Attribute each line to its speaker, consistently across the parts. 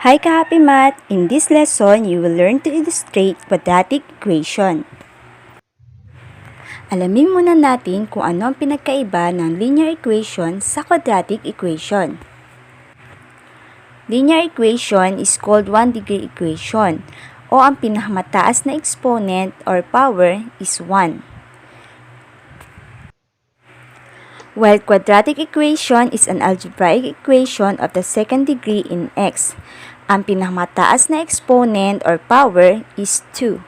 Speaker 1: Hi ka-Happy Math! In this lesson, you will learn to illustrate quadratic equation. Alamin muna natin kung ano ang pinagkaiba ng linear equation sa quadratic equation. Linear equation is called one-degree equation o ang pinakamataas na exponent or power is 1. While quadratic equation is an algebraic equation of the second degree in x, ang pinakamataas na exponent or power is 2.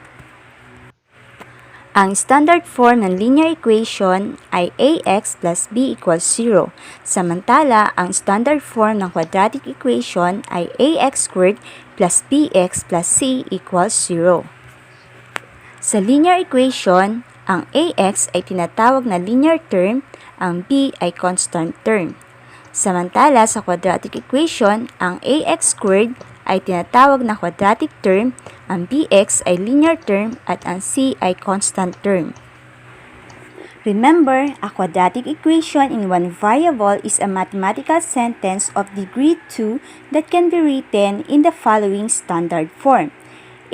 Speaker 1: Ang standard form ng linear equation ay ax plus b equals 0, samantala ang standard form ng quadratic equation ay ax squared plus bx plus c equals 0. Sa linear equation, ang ax ay tinatawag na linear term, ang b ay constant term. Samantala sa quadratic equation, ang ax squared ay tinatawag na quadratic term, ang bx ay linear term, at ang c ay constant term. Remember, a quadratic equation in one variable is a mathematical sentence of degree 2 that can be written in the following standard form.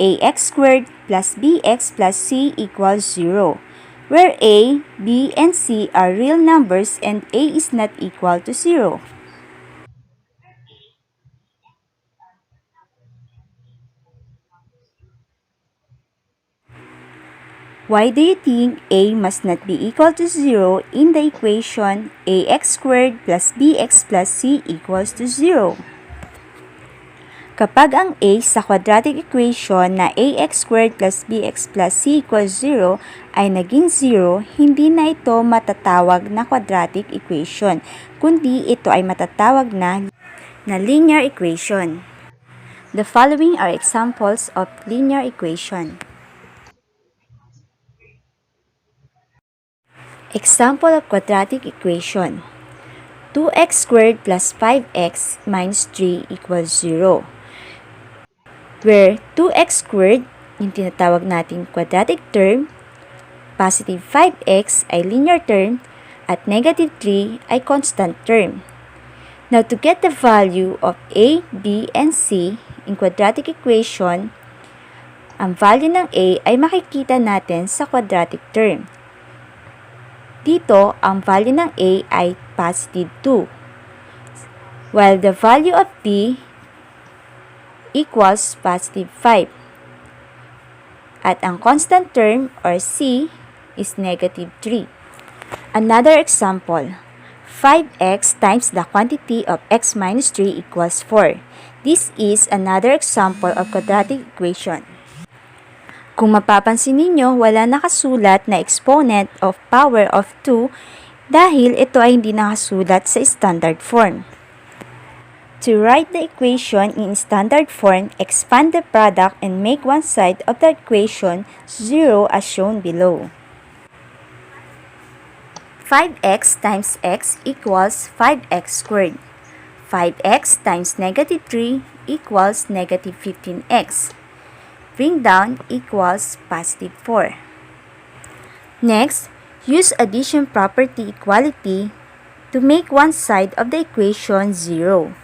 Speaker 1: Ax squared plus bx plus c equals 0, where a, b, and c are real numbers and a is not equal to 0. Why do you think a must not be equal to 0 in the equation ax squared plus bx plus c equals to 0? Kapag ang a sa quadratic equation na ax squared plus bx plus c equals 0 ay naging 0, hindi na ito matatawag na quadratic equation, kundi ito ay matatawag na linear equation. The following are examples of linear equation. Example of quadratic equation. 2x squared plus 5x minus 3 equals 0. Where 2x squared, yung tinatawag natin quadratic term, positive 5x ay linear term, at negative 3 ay constant term. Now to get the value of a, b, and c in quadratic equation, ang value ng a ay makikita natin sa quadratic term. Dito, ang value ng a ay positive 2, while the value of b equals positive 5. At ang constant term or c is negative 3. Another example, 5x times the quantity of x minus 3 equals 4. This is another example of quadratic equation. Kung mapapansin ninyo, wala nakasulat na exponent of power of 2 dahil ito ay hindi nakasulat sa standard form. To write the equation in standard form, expand the product and make one side of the equation 0 as shown below. 5x times x equals 5x squared. 5x times negative 3 equals negative 15x. Bring down equals positive 4. Next, use addition property equality to make one side of the equation 0.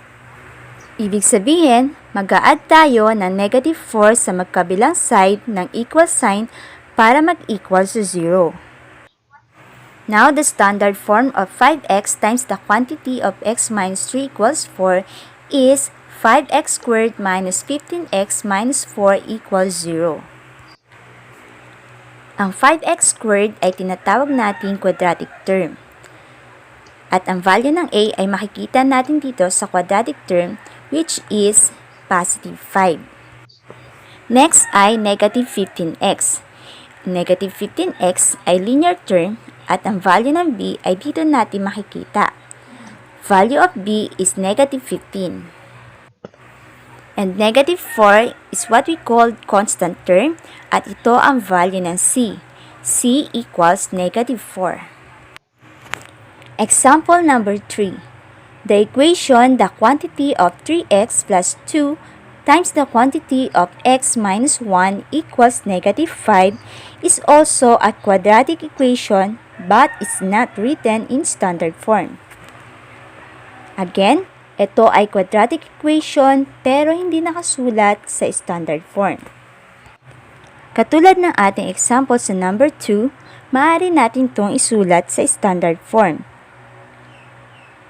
Speaker 1: Ibig sabihin, mag-a-add tayo ng negative 4 sa magkabilang side ng equal sign para mag-equal sa 0. Now, the standard form of 5x times the quantity of x minus 3 equals 4 is 5x squared minus 15x minus 4 equals 0. Ang 5x squared ay tinatawag natin quadratic term. At ang value ng a ay makikita natin dito sa quadratic term, which is positive 5. Next ay negative 15x. Negative 15x ay linear term at ang value ng b ay dito natin makikita. Value of b is negative 15. And negative 4 is what we call constant term at ito ang value ng c. c equals negative 4. Example number 3. The equation the quantity of 3x plus 2 times the quantity of x minus 1 equals negative 5 is also a quadratic equation but is not written in standard form. Again, Ito ay quadratic equation pero hindi nakasulat sa standard form. Katulad ng ating example sa number 2, maaari natin itong isulat sa standard form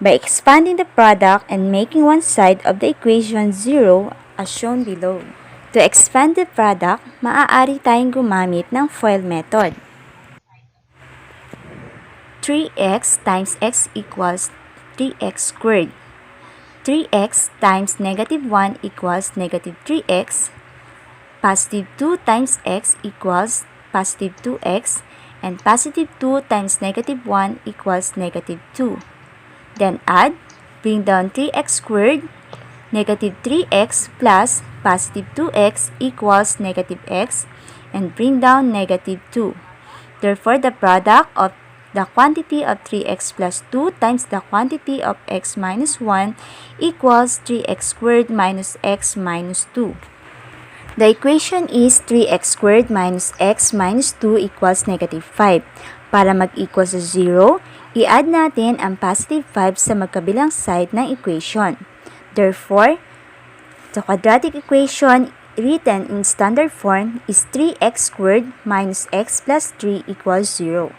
Speaker 1: by expanding the product and making one side of the equation 0 as shown below. To expand the product, maaari tayong gumamit ng FOIL method. 3x times x equals 3x squared. 3x times negative 1 equals negative 3x. Positive 2 times x equals positive 2x. And positive 2 times negative 1 equals negative 2. Then add, bring down 3x squared. Negative 3x plus positive 2x equals negative x, and bring down negative 2. Therefore, the product of the quantity of 3x plus 2 times the quantity of x minus 1 equals 3x squared minus x minus 2. The equation is 3x squared minus x minus 2 equals negative 5. Para mag-equal sa 0, i-add natin ang positive 5 sa magkabilang side ng equation. Therefore, the quadratic equation written in standard form is 3x squared minus x plus 3 equals 0.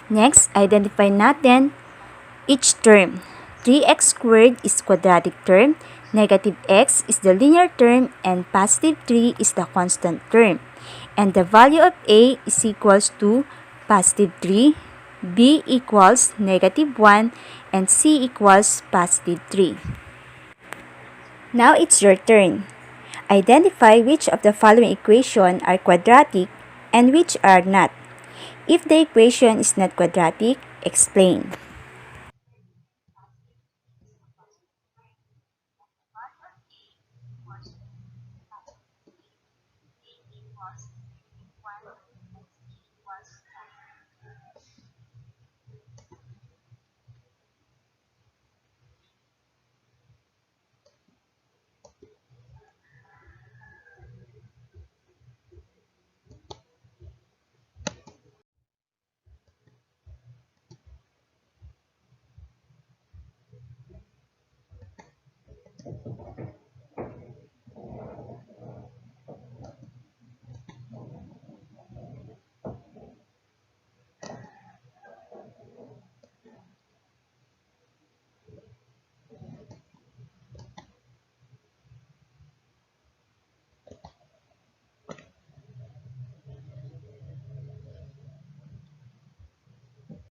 Speaker 1: Next, identify natin each term. 3x squared is quadratic term, negative x is the linear term, and positive 3 is the constant term. And the value of a is equals to positive 3, b equals negative 1, and c equals positive 3. Now it's your turn. Identify which of the following equations are quadratic and which are not. If the equation is not quadratic, explain.